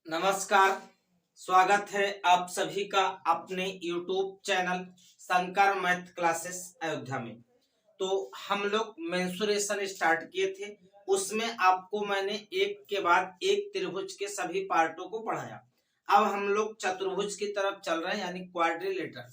नमस्कार। स्वागत है आप सभी का अपने YouTube channel Shankar math classes Ayodhya में। तो हम लोग मेंसुरेशन स्टार्ट किए थे, उसमें आपको मैंने एक के बाद एक त्रिभुज के सभी पार्टों को पढ़ाया। अब हम लोग चतुर्भुज की तरफ चल रहे हैं, यानी क्वाड्रिलेटरल।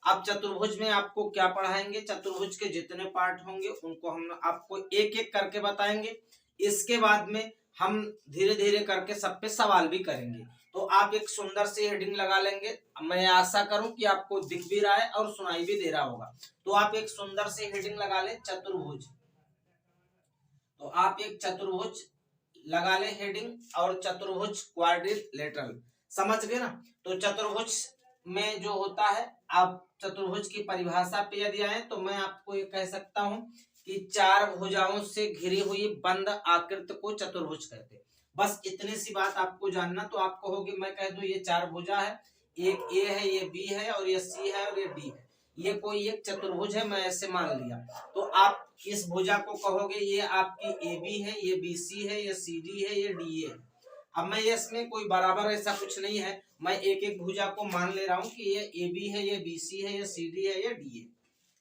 अब चतुर्भुज में आपको क्या पढ़ाएंगे, चतुर्भुज के जितने पार्ट होंगे उनको हम आपको एक एक करके बताएंगे। इसके बाद में हम धीरे धीरे करके सब पे सवाल भी करेंगे। तो आप एक सुंदर सी हेडिंग लगा लेंगे। मैं आशा करूं कि आपको दिख भी रहा है और सुनाई भी दे रहा होगा। तो आप एक सुंदर सी हेडिंग लगा लें, चतुर्भुज। तो आप एक चतुर्भुज लगा लें हेडिंग, और चतुर्भुज क्वाड्रिलेटरल, समझ गए ना। तो चतुर्भुज में जो होता है, आप चतुर्भुज की परिभाषा पे यदि आए तो मैं आपको ये कह सकता हूं कि चार भुजाओं से घिरी हुई बंद आकृति को चतुर्भुज कहते हैं। बस इतनी सी बात आपको जानना। तो आप कहोगे, मैं कह दूं ये चार भुजा है, एक ए है, ये बी है, और ये सी है, और ये डी है, ये कोई एक चतुर्भुज है, मैं ऐसे मान लिया। तो आप इस भुजा को कहोगे ये आपकी ए बी है, ये बी सी है, ये सी डी है, ये डी ए है। अब मैं इसमें कोई बराबर ऐसा कुछ नहीं है, मैं एक एक भुजा को मान ले रहा हूं कि ये ए बी है, ये बी सी है, ये सी डी है, ये डी है।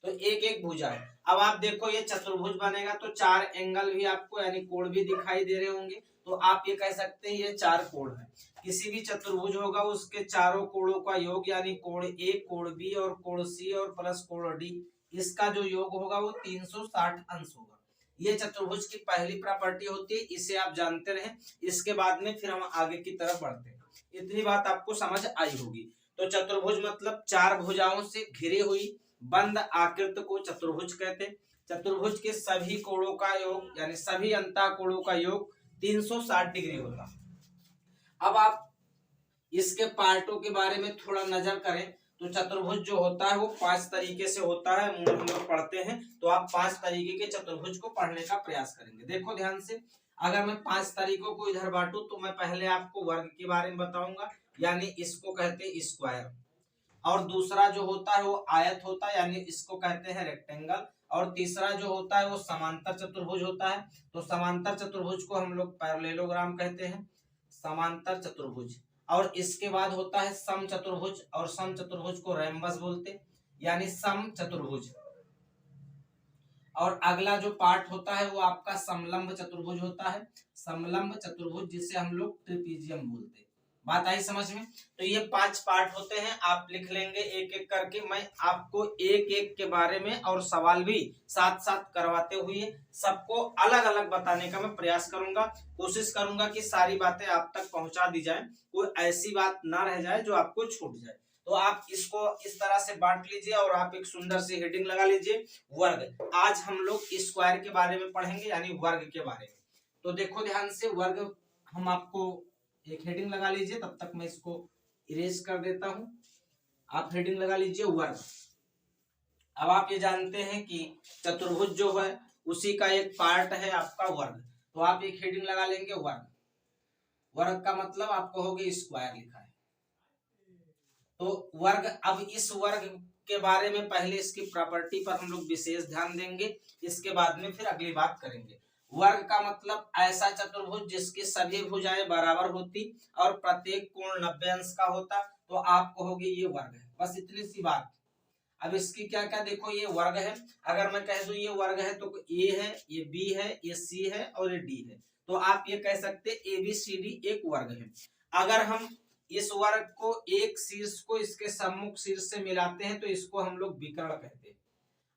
तो एक एक भुजा है। अब आप देखो ये चतुर्भुज बनेगा तो चार एंगल भी आपको, यानी कोण भी दिखाई दे रहे होंगे। तो आप ये कह सकते हैं ये चार कोण है। किसी भी चतुर्भुज होगा उसके चारों कोणों का योग, यानी कोण ए, कोण बी और कोण सी और प्लस कोण डी, इसका जो योग होगा वो 360 अंश होगा। ये चतुर्भुज की पहली प्रॉपर्टी होती है, इसे आप जानते रहे। इसके बाद में फिर हम आगे की तरफ बढ़ते हैं। इतनी बात आपको समझ आई होगी। तो चतुर्भुज मतलब चार भुजाओं से घिरी हुई बंद आकृति को चतुर्भुज कहते हैं। चतुर्भुज के सभी कोणों का योग, यानी सभी अंतः कोणों का योग 360 डिग्री होता। अब आप इसके पार्टों के बारे में थोड़ा नजर करें तो चतुर्भुज जो होता है वो 5 तरीके से होता है। हम लोग पढ़ते हैं तो आप 5 तरीके के चतुर्भुज को पढ़ने का प्रयास करेंगे। देखो ध्यान से, अगर मैं 5 तरीकों को इधर बांटू तो मैं पहले आपको वर्ग के बारे में बताऊंगा, यानी इसको कहते हैं स्क्वायर। और दूसरा जो होता है वो आयत होता है, यानी इसको कहते हैं रेक्टेंगल। और तीसरा जो होता है वो समांतर चतुर्भुज होता है। तो समांतर चतुर्भुज को हम लोग पैरेललोग्राम कहते हैं, समांतर चतुर्भुज। और इसके बाद होता है सम चतुर्भुज, और सम चतुर्भुज को रैम्बस बोलते हैं, यानी सम चतुर्भुज। और अगला जो पार्ट होता है वो आपका समलंब चतुर्भुज होता है, समलंब चतुर्भुज, जिसे हम लोग ट्रिपीजियम बोलते हैं। बात आई समझ में। तो ये 5 पार्ट होते हैं, आप लिख लेंगे एक एक करके। मैं आपको एक एक के बारे में और सवाल भी साथ साथ करवाते हुए सबको अलग अलग बताने का मैं प्रयास करूंगा। कोशिश करूंगा कि सारी बातें आप तक पहुंचा दी जाए, कोई ऐसी बात ना रह जाए जो आपको छूट जाए। तो आप इसको इस तरह से बांट लीजिए और आप एक सुंदर सी हेडिंग लगा लीजिए, वर्ग। आज हम लोग स्क्वायर के बारे में पढ़ेंगे, यानी वर्ग के बारे में। तो देखो ध्यान से, वर्ग हम आपको एक हेडिंग लगा लीजिए, तब तक मैं इसको इरेज कर देता हूं। आप हेडिंग लगा लीजिए वर्ग। अब आप ये जानते हैं कि चतुर्भुज जो है उसी का एक पार्ट है आपका वर्ग। तो आप एक हेडिंग लगा लेंगे वर्ग। वर्ग का मतलब आप कहोगे स्क्वायर लिखा है। तो वर्ग, अब इस वर्ग के बारे में पहले इसकी प्रॉपर्टी पर हम लोग विशेष ध्यान देंगे, इसके बाद में फिर अगली बात करेंगे। वर्ग का मतलब ऐसा चतुर्भुज जिसकी सभी भुजाएं बराबर होती और प्रत्येक कोण 90 अंश का होता, तो आप कहोगे ये वर्ग है। बस इतनी सी बात। अब इसकी क्या क्या देखो, ये वर्ग है। अगर मैं कह दूं ये वर्ग है तो ए है, ये बी है, ये सी है और ये डी है। तो आप ये कह सकते ए बी सी डी एक वर्ग है। अगर हम इस वर्ग को एक शीर्ष को इसके सम्मुख शीर्ष से मिलाते हैं तो इसको हम लोग विकर्ण कहते हैं।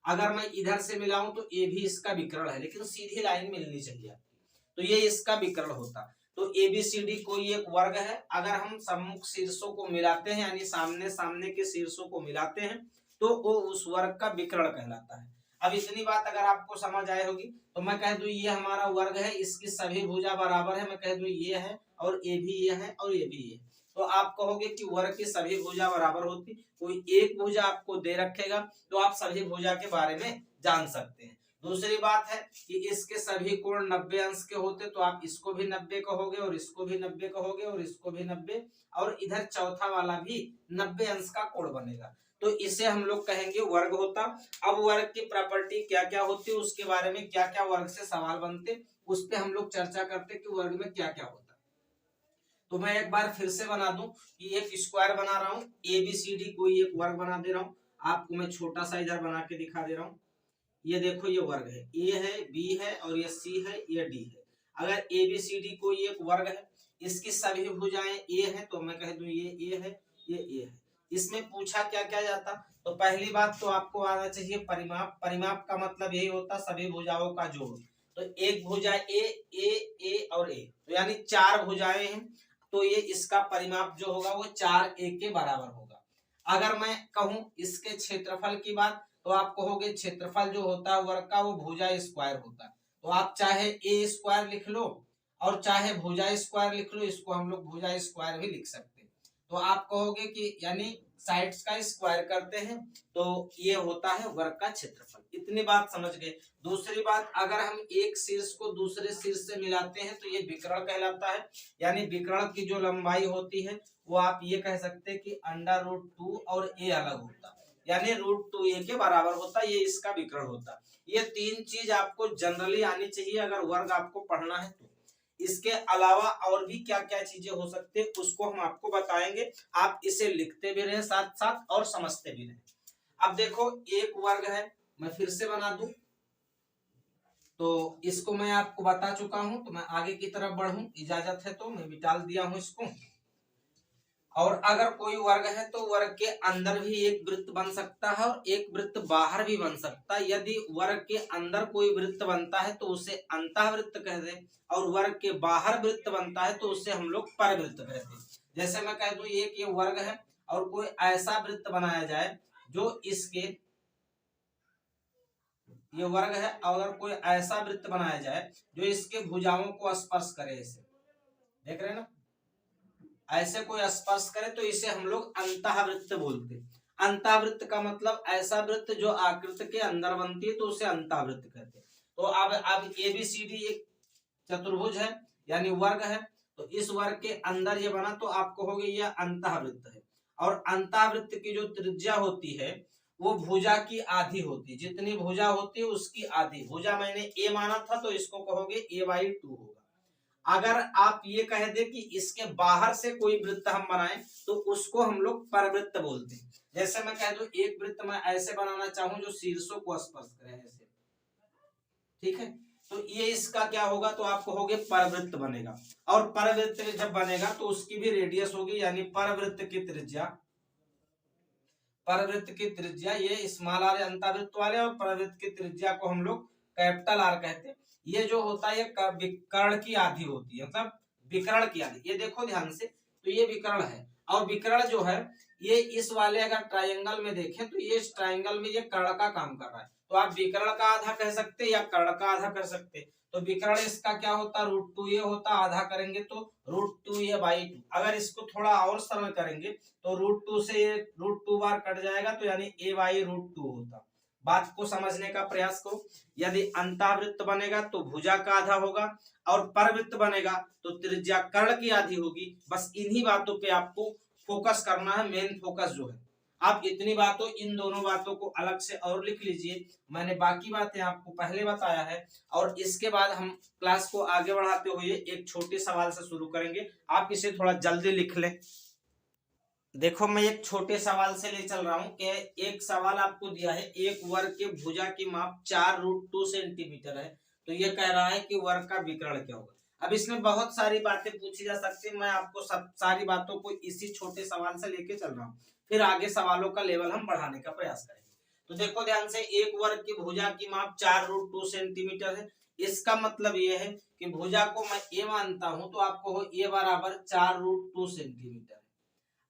अगर मैं इधर से मिलाऊं तो ये भी इसका विकर्ण है, लेकिन सीधी लाइन मिलनी चाहिए आपकी, तो ये इसका विकर्ण होता। तो ए बी सी डी कोई एक वर्ग है। अगर हम सम्मुख शीर्षों को मिलाते हैं, यानी सामने सामने के शीर्षों को मिलाते हैं, तो वो उस वर्ग का विकर्ण कहलाता है। अब इतनी बात अगर आपको समझ आए होगी तो मैं कह दूं ये हमारा वर्ग है, इसकी सभी भुजा बराबर है। मैं कह दूं ये है और ये भी ये है और ये भी ये। तो आप कहोगे कि वर्ग की सभी भुजा बराबर होती, कोई एक भुजा आपको दे रखेगा तो आप सभी भुजा के बारे में जान सकते हैं। दूसरी बात है कि इसके सभी कोण 90 अंश के होते, तो आप इसको भी 90 कहोगे और इसको भी 90 कहोगे और इसको भी 90, और इधर चौथा वाला भी 90 अंश का कोण बनेगा। तो इसे हम लोग कहेंगे वर्ग होता। अब वर्ग की प्रॉपर्टी क्या क्या होती है, उसके बारे में क्या क्या वर्ग से सवाल बनते, उस पर हम लोग चर्चा करते कि वर्ग में क्या क्या होता। तो मैं एक बार फिर से बना दूं कि एक स्क्वायर बना रहा हूं, ABCD कोई एक वर्ग बना दे रहा हूं। आपको मैं छोटा सा इधर बना के दिखा दे रहा हूं। ये देखो ये वर्ग है, A है, B है और ये C है, ये D है। अगर ABCD कोई एक वर्ग है, इसकी सभी भुजाएं A है, तो मैं कह दूं ये A है, ये A है। इसमें पूछा क्या क्या जाता, तो पहली बात तो आपको आना चाहिए परिमाप। परिमाप का मतलब यही होता सभी भुजाओं का जोड़। तो एक भुजा A और A, तो यानी 4 भुजाएं हैं, तो ये इसका परिमाप जो होगा वो 4A के बराबर होगा। अगर मैं कहूं इसके क्षेत्रफल की बात, तो आप कहोगे क्षेत्रफल जो होता है वर्ग का वो भुजा स्क्वायर होता है। तो आप चाहे A स्क्वायर लिख लो और चाहे भुजा स्क्वायर लिख लो, इसको हम लोग भुजा स्क्वायर भी लिख सकते हैं। तो आप कहोगे कि यानी साइड्स का स्क्वायर करते हैं, तो ये होता है वर्ग का क्षेत्रफल। इतनी बात समझ गए। दूसरी बात, अगर हम एक शीर्ष को दूसरे शीर्ष से मिलाते हैं तो ये विकर्ण कहलाता है। यानी विकर्ण की जो लंबाई होती है वो आप ये कह सकते हैं कि √2 और A अलग होता है, यानी √2A के बराबर होता है। ये इसका विकर्ण होता। ये 3 चीज आपको जनरली आनी चाहिए अगर वर्ग आपको पढ़ना है तो। इसके अलावा और भी क्या क्या चीजें हो सकती है उसको हम आपको बताएंगे। आप इसे लिखते भी रहे साथ साथ और समझते भी रहे। अब देखो एक वर्ग है, मैं फिर से बना दूं, तो इसको मैं आपको बता चुका हूं, तो मैं आगे की तरफ बढ़ूं, इजाजत है तो मैं मिटा दिया हूं इसको। और अगर कोई वर्ग है तो वर्ग के अंदर भी एक वृत्त बन सकता है और एक वृत्त बाहर भी बन सकता है। यदि वर्ग के अंदर कोई वृत्त बनता है तो उसे अंतःवृत्त कहते हैं, और वर्ग के बाहर वृत्त बनता है तो उसे हम लोग परवृत्त कहते हैं। जैसे मैं कह दूं एक ये वर्ग है और कोई ऐसा वृत्त बनाया जाए जो इसके, ये वर्ग है और अगर कोई ऐसा वृत्त बनाया जाए जो इसके भुजाओं को स्पर्श करे, ऐसे देख रहे हैं ना, ऐसे कोई स्पर्श करे तो इसे हम लोग अंतःवृत्त बोलते हैं। अंतःवृत्त का मतलब ऐसा वृत्त जो आकृति के अंदर बनती है तो उसे अंतःवृत्त कहते हैं। तो अब ABCD एक चतुर्भुज है यानी वर्ग है, तो इस वर्ग के अंदर ये बना तो आप कहोगे यह अंतःवृत्त है। और अंतःवृत्त की जो त्रिज्या होती है वो भुजा की आधी होती है। जितनी भुजा होती है उसकी आधी। भुजा मैंने A माना था तो इसको कहोगे A/2 होगा। अगर आप ये कह दे कि इसके बाहर से कोई वृत्त हम बनाएं तो उसको हम लोग परवृत्त बोलते हैं। जैसे मैं कह दूं एक वृत्त मैं ऐसे बनाना चाहूं जो शीर्षों को स्पर्श करे ऐसे, ठीक है, तो ये इसका क्या होगा, तो आप कहोगे परवृत्त बनेगा। और परवृत्त जब बनेगा तो उसकी भी रेडियस होगी, यानी परवृत्त की त्रिज्या, परवृत्त की त्रिज्या ये स्मॉल r अंतःवृत्त वाले, और परवृत्त की त्रिज्या को हम लोग कैपिटल R कहते हैं। ये जो होता है ये विकर्ण की आधी होती है, मतलब विकर्ण की आधी। ये देखो ध्यान से, तो ये विकर्ण है और विकर्ण जो है ये इस वाले अगर ट्रायंगल में देखें तो ये इस ट्रायंगल में ये कर्ण का काम कर रहा है, तो आप विकर्ण का आधा कह सकते हैं या कर्ण का आधा कर सकते हैं। तो विकर्ण इसका क्या होता है, √2A होता, आधा करेंगे तो √2A/2। अगर इसको थोड़ा और सरल करेंगे तो √2 से √2 बार कट जाएगा, तो यानी A/√2 होता। बात को समझने का प्रयास करो। यदि अंतःवृत्त बनेगा तो भुजा का आधा होगा और परवृत्त बनेगा तो त्रिज्या कर्ण की आधी होगी। बस इन्हीं बातों पे आपको फोकस करना है, मेन फोकस जो है। आप इतनी बातों, इन दोनों बातों को अलग से और लिख लीजिए, मैंने बाकी बातें आपको पहले बताया है। और इसके बाद हम क्लास को आगे बढ़ाते हुए एक छोटे सवाल से शुरू करेंगे। आप इसे थोड़ा जल्दी लिख लें। देखो मैं एक छोटे सवाल से ले चल रहा हूं कि एक सवाल आपको दिया है, एक वर्ग के भुजा की माप 4√2 सेंटीमीटर है, तो ये कह रहा है कि वर्ग का विकर्ण क्या होगा। अब इसमें बहुत सारी बातें पूछी जा सकती है, मैं आपको सब सारी बातों को इसी छोटे सवाल से लेके चल रहा हूँ, फिर आगे सवालों का लेवल हम बढ़ाने का प्रयास करेंगे। तो देखो ध्यान से, एक वर्ग की भुजा की माप 4√2 सेंटीमीटर है। इसका मतलब ये है कि भुजा को मैं ए मानता हूं तो आपको हो ए बराबर 4√2 सेंटीमीटर।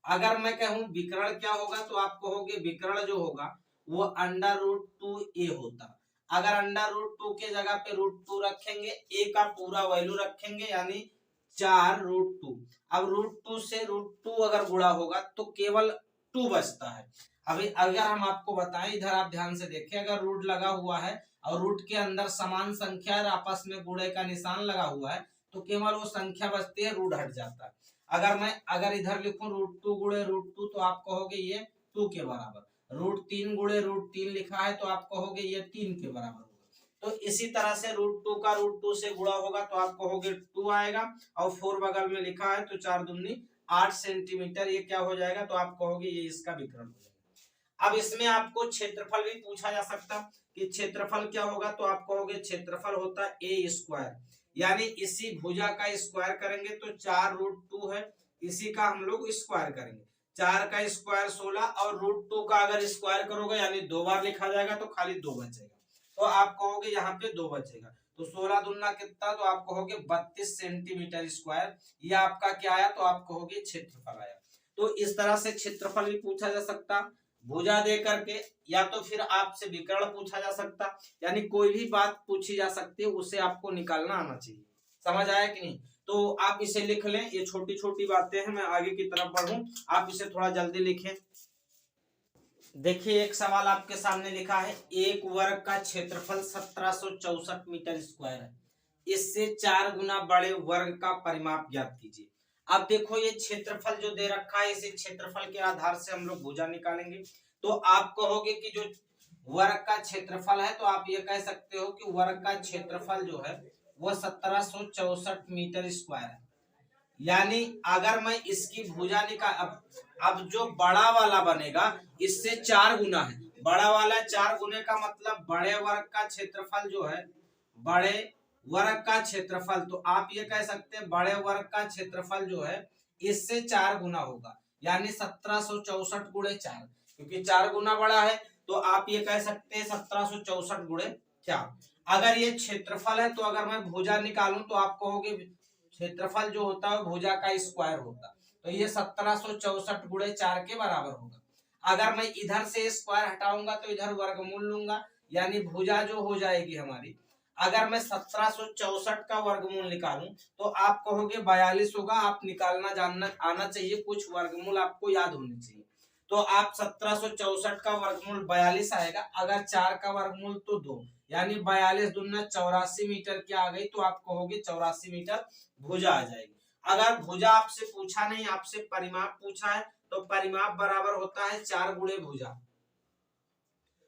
अगर मैं कहूं विकर्ण क्या होगा तो आप कहोगे विकर्ण जो होगा वो √2A होता। अगर √2 के जगह पे √2 रखेंगे, A का पूरा वैल्यू रखेंगे यानी 4√2। अब √2 से √2 अगर गुणा होगा तो केवल 2 बचता है। अभी अगर हम आपको बताएं, इधर आप ध्यान से देखें, अगर रूट लगा हुआ है और रूट के अंदर समान संख्या और आपस में गुणे का निशान लगा हुआ है तो केवल वो संख्या बचती है, रूट हट जाता है। अगर इधर लिखूं √2 गुणे √2 तो आप कहोगे ये 2 के बराबर। √3 गुणे √3 लिखा है तो आप कहोगे ये 3 के बराबर होगा। तो इसी तरह से √2 का √2 से गुणा होगा तो आप कहोगे 2 आएगा, और 4 बगल में लिखा है तो 4 दूनी 8 सेंटीमीटर, ये क्या हो जाएगा, तो आप कहोगे ये इसका विकर्ण हो जाएगा। अब इसमें आपको क्षेत्रफल भी पूछा जा सकता कि क्षेत्रफल क्या होगा, तो आप कहोगे क्षेत्रफल होता है a², यानी इसी भुजा का स्क्वायर करेंगे तो 4√2 है, इसी का हम लोग स्क्वायर करेंगे, 4 का स्क्वायर 16, और √2 का अगर स्क्वायर करोगे यानी 2 बार लिखा जाएगा तो खाली 2 बचेगा, तो आप कहोगे यहाँ पे 2 बचेगा, तो 16 दूना कितना, तो आप कहोगे 32 सेंटीमीटर स्क्वायर, ये आपका क्या आया, तो आप कहोगे क्षेत्रफल आया। तो इस तरह से क्षेत्रफल भी पूछा जा सकता भुजा दे करके, या तो फिर आपसे विकर्ण पूछा जा सकता, यानी कोई भी बात पूछी जा सकती है उसे आपको निकालना आना चाहिए। समझ आया कि नहीं? तो आप इसे लिख लें, ये छोटी छोटी बातें हैं, मैं आगे की तरफ बढ़ूं, आप इसे थोड़ा जल्दी लिखें। देखिए एक सवाल आपके सामने लिखा है, एक वर्ग का क्षेत्रफल 1764 मीटर स्क्वायर है, इससे 4 गुना बड़े वर्ग का परिमाप ज्ञात कीजिए। अब देखो ये क्षेत्रफल जो दे रखा है, इसी क्षेत्रफल के आधार से हम लोग भुजा निकालेंगे। तो आप कहोगे कि जो वर्ग का क्षेत्रफल है, तो आप ये कह सकते हो कि वर्ग का क्षेत्रफल जो है वो 1764 मीटर स्क्वायर है, यानी अगर मैं इसकी भुजा निकाल, अब जो बड़ा वाला बनेगा इससे 4 गुना है, बड़ा वाला 4 गुने का मतलब बड़े वर्ग का क्षेत्रफल जो है, बड़े वर्ग का क्षेत्रफल, तो आप ये कह सकते हैं बड़े वर्ग का क्षेत्रफल जो है इससे 4 गुना होगा, यानी 1764 गुणे 4, क्योंकि 4 गुना बड़ा है, तो आप ये कह सकते हैं 1764 गुणे 4। अगर ये क्षेत्रफल है तो अगर मैं भुजा निकालूं तो आप कहोगे क्षेत्रफल जो होता है भुजा का स्क्वायर होता, तो ये 1764 गुणे 4 के बराबर होगा। अगर मैं इधर से स्क्वायर हटाऊंगा तो इधर वर्गमूल लूंगा, यानी भुजा जो हो जाएगी हमारी, अगर मैं 1764 का वर्गमूल निकालूं तो आप कहोगे 42 होगा। आप निकालना जानना आना चाहिए, कुछ वर्गमूल आपको याद होने चाहिए। तो आप 1764 का वर्गमूल 42 आएगा, अगर 4 का वर्गमूल तो 2, यानी 42 दूना 84 मीटर क्या आ गई, तो आप कहोगे 84 मीटर भुजा आ जाएगी। अगर भुजा आपसे पूछा नहीं, आपसे परिमाप पूछा है, तो परिमाप बराबर होता है 4 गुणे भुजा,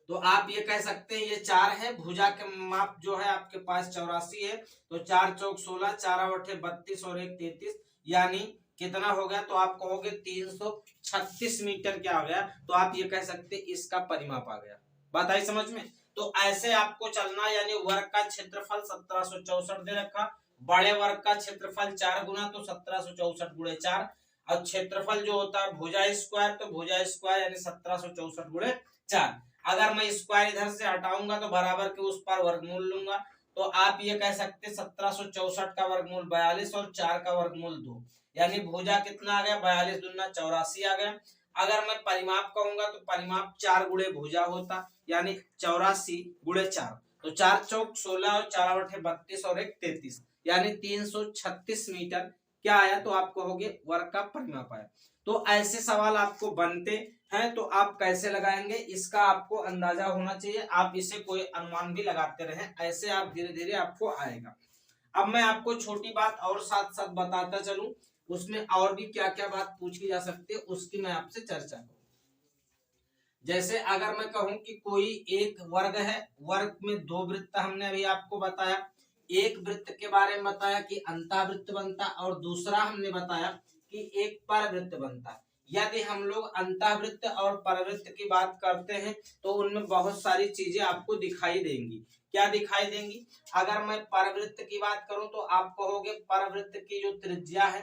तो आप ये कह सकते हैं ये 4 है, भुजा के माप जो है आपके पास 84 है, तो 4 चौक 16, 4 अठे 32 और 1 33, यानी कितना हो गया, तो आप कहोगे 336 मीटर क्या आ गया, तो आप ये कह सकते हैं इसका परिमाप आ गया। बात आई समझ में? तो ऐसे आपको चलना, यानी वर्ग का क्षेत्रफल 1764 दे रखा, बड़े वर्ग का क्षेत्रफल 4 गुना, तो 1764 गुणे 4, और क्षेत्रफल जो होता है भुजा स्क्वायर, तो भुजा स्क्वायर यानी 1764 गुणे 4। अगर मैं स्क्वायर इधर से हटाऊंगा तो बराबर के उस पर वर्गमूल लूंगा, तो आप ये कह सकते हैं 1764 का वर्गमूल 42 और 4 का वर्गमूल 2, यानी भुजा कितना आ गया, 42 दूना 84 आ गया। अगर मैं परिमाप कहूंगा तो परिमाप 4 गुणे भुजा होता, यानी 84 गुणे 4, तो 4 चौक 16 और 4 अठे 32 और 1 33, यानी 336 मीटर क्या आया, तो आप कहोगे वर्ग का परिमाप आया। तो ऐसे सवाल आपको बनते हैं, तो आप कैसे लगाएंगे इसका आपको अंदाजा होना चाहिए, आप इसे कोई अनुमान भी लगाते रहें, ऐसे आप धीरे धीरे आपको आएगा। अब मैं आपको छोटी बात और साथ साथ बताता चलूं, उसमें और भी क्या क्या बात पूछी जा सकती है उसकी मैं आपसे चर्चा करूं। जैसे अगर मैं कहूं कि कोई एक वर्ग है, वर्ग में 2 वृत्त हमने अभी आपको बताया, एक वृत्त के बारे में बताया कि अंतःवृत्त बनता, और दूसरा हमने बताया कि एक परवृत्त बनता। यदि हम लोग अंतःवृत्त और परवृत्त की बात करते हैं तो उनमें बहुत सारी चीजें आपको दिखाई देंगी। क्या दिखाई देंगी? अगर मैं परवृत्त की बात करूं तो आप कहोगे परवृत्त की जो त्रिज्या है,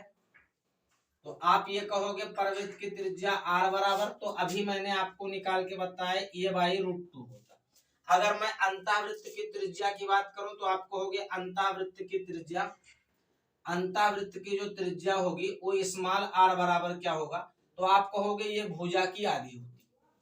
तो आप ये कहोगे परवृत्त की त्रिज्या r बराबर, तो अभी मैंने आपको निकाल के बताया ये बाई √2 होता। अगर मैं अंतःवृत्त की त्रिज्या की बात करूं तो आप कहोगे अंतःवृत्त की त्रिज्या, अंतःवृत्त की जो त्रिज्या होगी वो स्मॉल r बराबर क्या होगा, तो आप कहोगे ये भुजा की आधी होगी।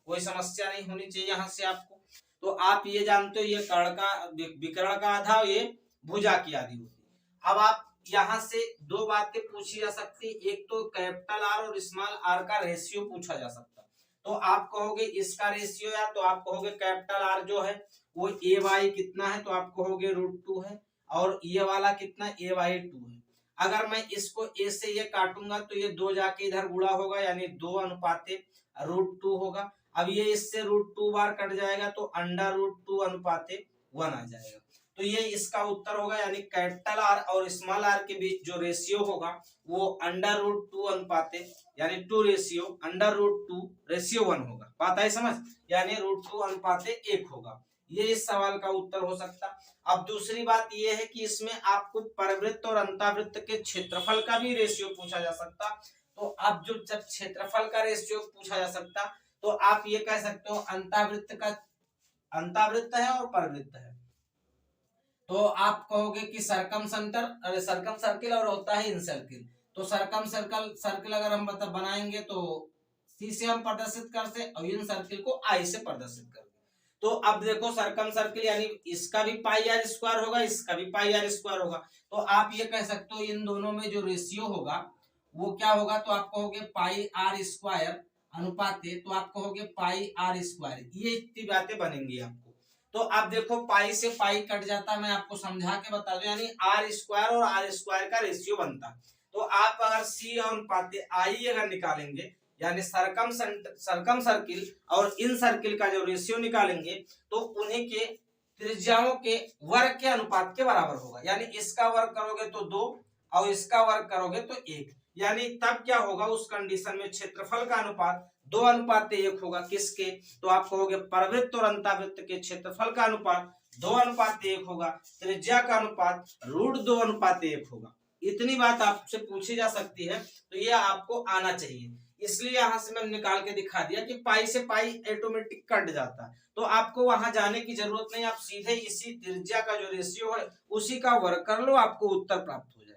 कोई समस्या नहीं होनी चाहिए यहाँ से आपको। तो आप ये जानते हो ये कर्ण का विकर्ण का आधा, ये भुजा की आधी होती। अब आप यहाँ से 2 बातें पूछी जा सकती, एक तो कैपिटल आर और स्मॉल आर का रेशियो पूछा जा सकता, तो आप कहोगे इसका रेशियो, या तो आप कहोगे कैपिटल आर जो है वो ए बाई कितना है, तो आप कहोगे √2 है, और ये वाला कितना a/2 है। अगर मैं इसको a से ये काटूंगा तो ये 2 जाके इधर गुणा होगा, यानी 2 अनुपाते √2 होगा। अब ये इससे √2 बार कट जाएगा तो अंडर √2 अनुपाते 1 आ जाएगा। तो ये इसका उत्तर होगा, यानी कैपिटल आर और स्मॉल आर के बीच जो रेशियो होगा वो √2 अनुपाते यानी 2:√2:1 होगा। बात आई समझ, यानी √2 अनुपाते 1 होगा। ये इस सवाल का उत्तर हो सकता। अब दूसरी बात ये है कि इसमें आपको परिवृत्त और अंतःवृत्त के क्षेत्रफल का भी रेशियो पूछा जा सकता। तो अब जब क्षेत्रफल का रेशियो पूछा जा सकता तो आप ये कह सकते हो अंतःवृत्त है और परिवृत्त है, तो आप कहोगे कि सरकम सर्किल और होता है इन सर्किल। तो सरकम सर्किल अगर हम बनाएंगे तो सी से हम प्रदर्शित करते और इन सर्किल को आई से प्रदर्शित करते। तो अब देखो सरकम सर्किल यानी इसका भी पाई आर स्क्वायर होगा, इसका भी पाई आर स्क्वायर होगा। तो आप ये कह सकते हो इन दोनों में जो रेशियो होगा वो क्या होगा, तो आप कहोगे पाई आर स्क्वायर अनुपाते, तो आप कहोगे पाई आर स्क्वायर। ये इतनी बातें बनेंगी आपको। तो आप देखो पाई से पाई कट जाता, मैं आपको समझा के बता दूं, यानी आर स्क्वायर और आर स्क्वायर का रेशियो बनता। तो आप अगर सी अनुपाते आई अगर निकालेंगे यानी सरकम सर्किल और इन सर्किल का जो रेशियो निकालेंगे तो उन्हीं के त्रिज्याओं के वर्ग के अनुपात के बराबर होगा। यानी इसका वर्ग करोगे तो 2 और इसका वर्ग करोगे तो 1, यानी तब क्या होगा उस कंडीशन में क्षेत्रफल का अनुपात 2:1 होगा। किसके, तो आप कहोगे परिवृत्त और अंतःवृत्त के क्षेत्रफल का अनुपात 2:1 होगा, त्रिज्या का अनुपात √2:1 होगा। इतनी बात आपसे पूछी जा सकती है, तो ये आपको आना चाहिए। इसलिए यहां से मैंने निकाल के दिखा दिया कि पाई से पाई ऑटोमेटिक कट जाता है, तो आपको वहां जाने की जरूरत नहीं, आप सीधे इसी त्रिज्या का जो रेशियो है उसी का वर्ग कर लो, आपको उत्तर प्राप्त हो जाएगा।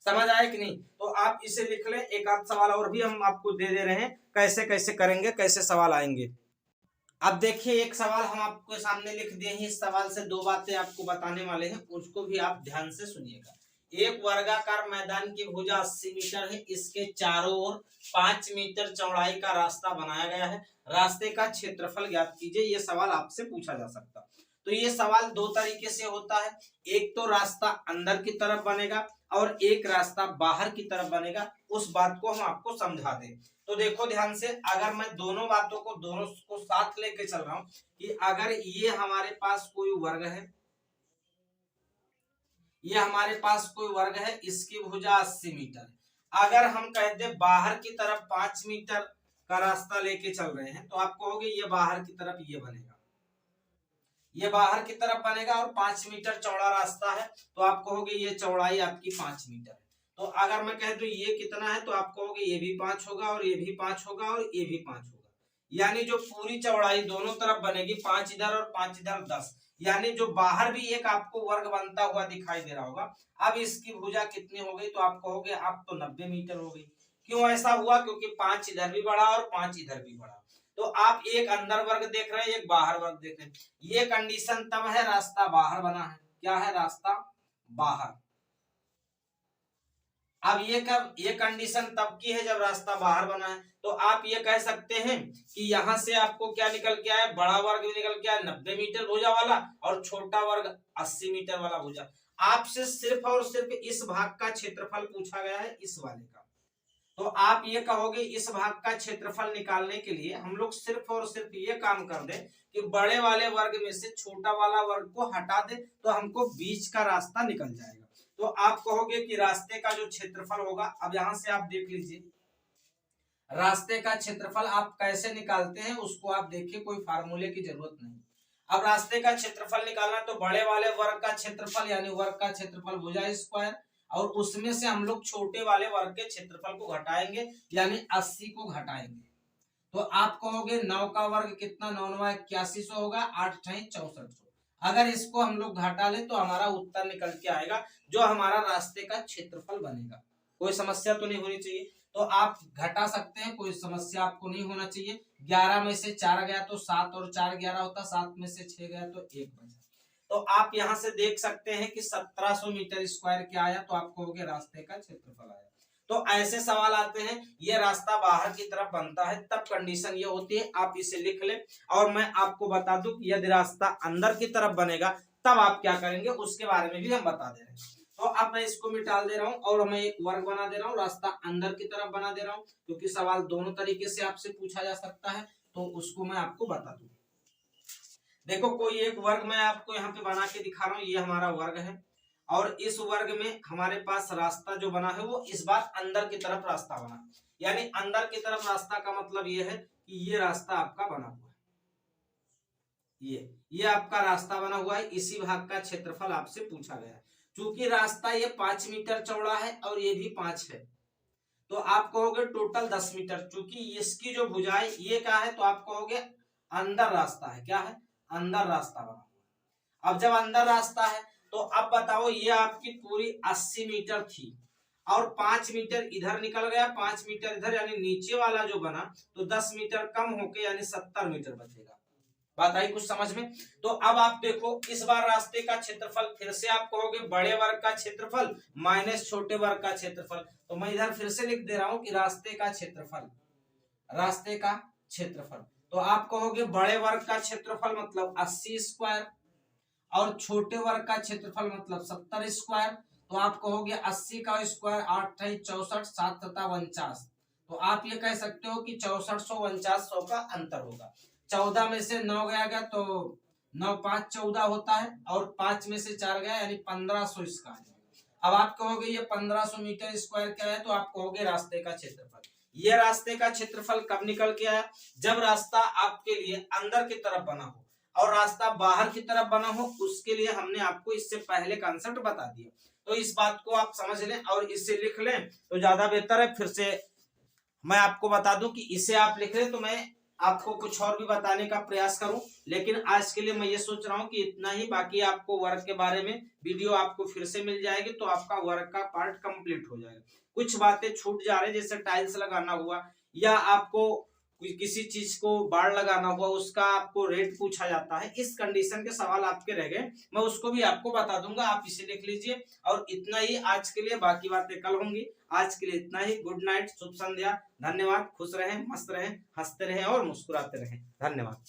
समझ आए कि नहीं? तो आप इसे लिख लें। एक आध सवाल और भी हम आपको दे रहे हैं, कैसे कैसे करेंगे, कैसे सवाल आएंगे। अब देखिए एक सवाल हम आपके सामने लिख दिए हैं, इस सवाल से 2 बातें आपको बताने वाले हैं, उसको भी आप ध्यान से सुनिएगा। एक वर्गाकार मैदान की भुजा 80 मीटर है, इसके चारों ओर 5 मीटर चौड़ाई का रास्ता बनाया गया है, रास्ते का क्षेत्रफल ज्ञात कीजिए। ये सवाल आपसे पूछा जा सकता। तो ये सवाल 2 तरीके से होता है, एक तो रास्ता अंदर की तरफ बनेगा और एक रास्ता बाहर की तरफ बनेगा। उस बात को हम आपको समझा दें। तो देखो ध्यान से, अगर मैं दोनों को साथ लेके चल रहा हूं कि अगर ये हमारे पास कोई वर्ग है, ये हमारे पास कोई वर्ग है, इसकी भुजा 80 मीटर, अगर हम कह दे बाहर की तरफ 5 मीटर का रास्ता लेके चल रहे हैं, तो आप कहोगे ये बाहर की तरफ ये बनेगा, ये बाहर की तरफ बनेगा और 5 मीटर चौड़ा रास्ता है, तो आप कहोगे ये चौड़ाई आपकी 5 मीटर है। तो अगर मैं कह दूं ये कितना है, तो आप कहोगे ये भी 5 होगा और ये भी 5 होगा और ये भी 5 होगा, यानी जो पूरी चौड़ाई दोनों तरफ बनेगी 5 इधर और 5 इधर 10, यानी जो बाहर भी एक आपको वर्ग बनता हुआ दिखाई दे रहा होगा। अब इसकी भुजा कितनी हो गई, तो आप कहोगे अब तो 90 मीटर हो गई। क्यों ऐसा हुआ, क्योंकि 5 इधर भी बढ़ा और 5 इधर भी बढ़ा। तो आप एक अंदर वर्ग देख रहे हैं, एक बाहर वर्ग देख रहे हैं। ये कंडीशन तब है रास्ता बाहर बना है। क्या है, रास्ता बाहर। अब ये कंडीशन तब की है जब रास्ता बाहर बना है। तो आप ये कह सकते हैं कि यहां से आपको क्या निकल के आया, बड़ा वर्ग भी निकल के आया 90 मीटर भुजा वाला और छोटा वर्ग 80 मीटर वाला भुजा। आपसे सिर्फ और सिर्फ इस भाग का क्षेत्रफल पूछा गया है, इस वाले का। तो आप ये कहोगे इस भाग का क्षेत्रफल निकालने के लिए हम लोग सिर्फ और सिर्फ ये काम कर दें कि बड़े वाले वर्ग में से छोटा वाला वर्ग को हटा दे, तो हमको बीच का रास्ता निकल जाएगा। तो आप कहोगे कि रास्ते का जो क्षेत्रफल होगा, अब यहां से आप देख लीजिए रास्ते का क्षेत्रफल आप कैसे निकालते हैं, उसको आप देखिए, कोई फार्मूले की जरूरत नहीं। अब रास्ते का क्षेत्रफल निकालना तो बड़े वाले वर्ग का क्षेत्रफल यानी वर्ग का क्षेत्रफल भुजा स्क्वायर, और उसमें से हम लोग छोटे वाले वर्ग के क्षेत्रफल को घटाएंगे यानी 80 को घटाएंगे। तो आप कहोगे 9 का वर्ग कितना, 9 9 8100 होगा, 8 6 6400। अगर इसको हम लोग घटा ले तो हमारा उत्तर निकल के आएगा, जो हमारा रास्ते का क्षेत्रफल बनेगा। कोई समस्या तो नहीं होनी चाहिए। तो आप घटा सकते हैं, कोई समस्या आपको नहीं होना चाहिए। 11 में से 4 गया तो 7 और 4 11 होता, 7 में से 6 गया तो 1 बचा। तो आप यहां से देख सकते हैं कि 1700 मीटर स्क्वायर क्या आया, तो आप कहोगे रास्ते का क्षेत्रफल आया। तो ऐसे सवाल आते हैं, ये रास्ता बाहर की तरफ बनता है तब कंडीशन ये होती है, आप इसे लिख ले। और मैं आपको बता दूं कि यदि रास्ता अंदर की तरफ बनेगा तब आप क्या करेंगे, उसके बारे में भी हम बता दे रहे हैं। तो अब मैं इसको मिटाल दे रहा हूं और मैं एक वर्ग बना दे रहा हूं, रास्ता अंदर की तरफ बना दे रहा हूं, क्योंकि सवाल दोनों तरीके से आपसे पूछा जा सकता है, तो उसको मैं आपको बता दूं। देखो कोई एक वर्ग मैं आपको यहाँ पे बना के दिखा रहा हूँ, ये हमारा वर्ग है और इस वर्ग में हमारे पास रास्ता जो बना है वो इस बार अंदर की तरफ रास्ता बना, यानी अंदर की तरफ रास्ता का मतलब ये है कि ये रास्ता आपका बना हुआ है, ये आपका रास्ता बना हुआ है। इसी भाग का क्षेत्रफल आपसे पूछा गया है। चूंकि रास्ता ये 5 मीटर चौड़ा है और ये भी 5 है, तो आप कहोगे टोटल 10 मीटर। चूंकि इसकी जो भुजाएं ये क्या है, तो आप कहोगे अंदर रास्ता है। क्या है? अंदर रास्ता बना हुआ। अब जब अंदर रास्ता है तो अब बताओ, ये आपकी पूरी 80 मीटर थी और 5 मीटर इधर निकल गया, 5 मीटर इधर, यानी नीचे वाला जो बना तो 10 मीटर कम होके यानी 70 मीटर बचेगा। बात आई कुछ समझ में? तो अब आप देखो, इस बार रास्ते का क्षेत्रफल फिर से आप कहोगे बड़े वर्ग का क्षेत्रफल माइनस छोटे वर्ग का क्षेत्रफल। तो मैं इधर फिर से लिख दे रहा हूं कि रास्ते का क्षेत्रफल, रास्ते का क्षेत्रफल। तो आप कहोगे बड़े वर्ग का क्षेत्रफल मतलब 80 स्क्वायर और छोटे वर्ग का क्षेत्रफल मतलब 70 स्क्वायर। तो आप कहोगे 80 का स्क्वायर 8 64 7 तथा 49। तो आप ये कह सकते हो कि 6400 4900 का अंतर होगा। 14 में से 9 गया तो 9 5 14 होता है और 5 में से 4 गया यानी 1500 इसका है। अब आप कहोगे ये 1500 मीटर स्क्वायर क्या है, तो आप कहोगे रास्ते का क्षेत्रफल। ये रास्ते का क्षेत्रफल कब निकल के आया? जब रास्ता आपके लिए अंदर की तरफ बना हो और रास्ता बाहर की तरफ बना हो, उसके लिए हमने आपको इससे पहले कॉन्सेप्ट बता दिया। तो इस बात को आप समझ लें और इसे लिख लें तो ज्यादा बेहतर है। फिर से मैं आपको बता दूं कि इसे आप लिख लें तो मैं आपको कुछ और भी बताने का प्रयास करूं, लेकिन आज के लिए मैं ये सोच रहा हूं कि इतना ही। बाकी आपको वर्क के बारे में वीडियो आपको फिर से मिल जाएगी, तो आपका वर्क का पार्ट कंप्लीट हो जाएगा। कुछ बातें छूट जा रही, जैसे टाइल्स लगाना हुआ या आपको किसी चीज को बाड़ लगाना हुआ, उसका आपको रेट पूछा जाता है, इस कंडीशन के सवाल आपके रह गए, मैं उसको भी आपको बता दूंगा, आप इसे लिख लीजिए। और इतना ही आज के लिए, बाकी बातें कल होंगी। आज के लिए इतना ही। गुड नाइट, शुभ संध्या, धन्यवाद। खुश रहें, मस्त रहें, हंसते रहें और मुस्कुराते रहें। धन्यवाद।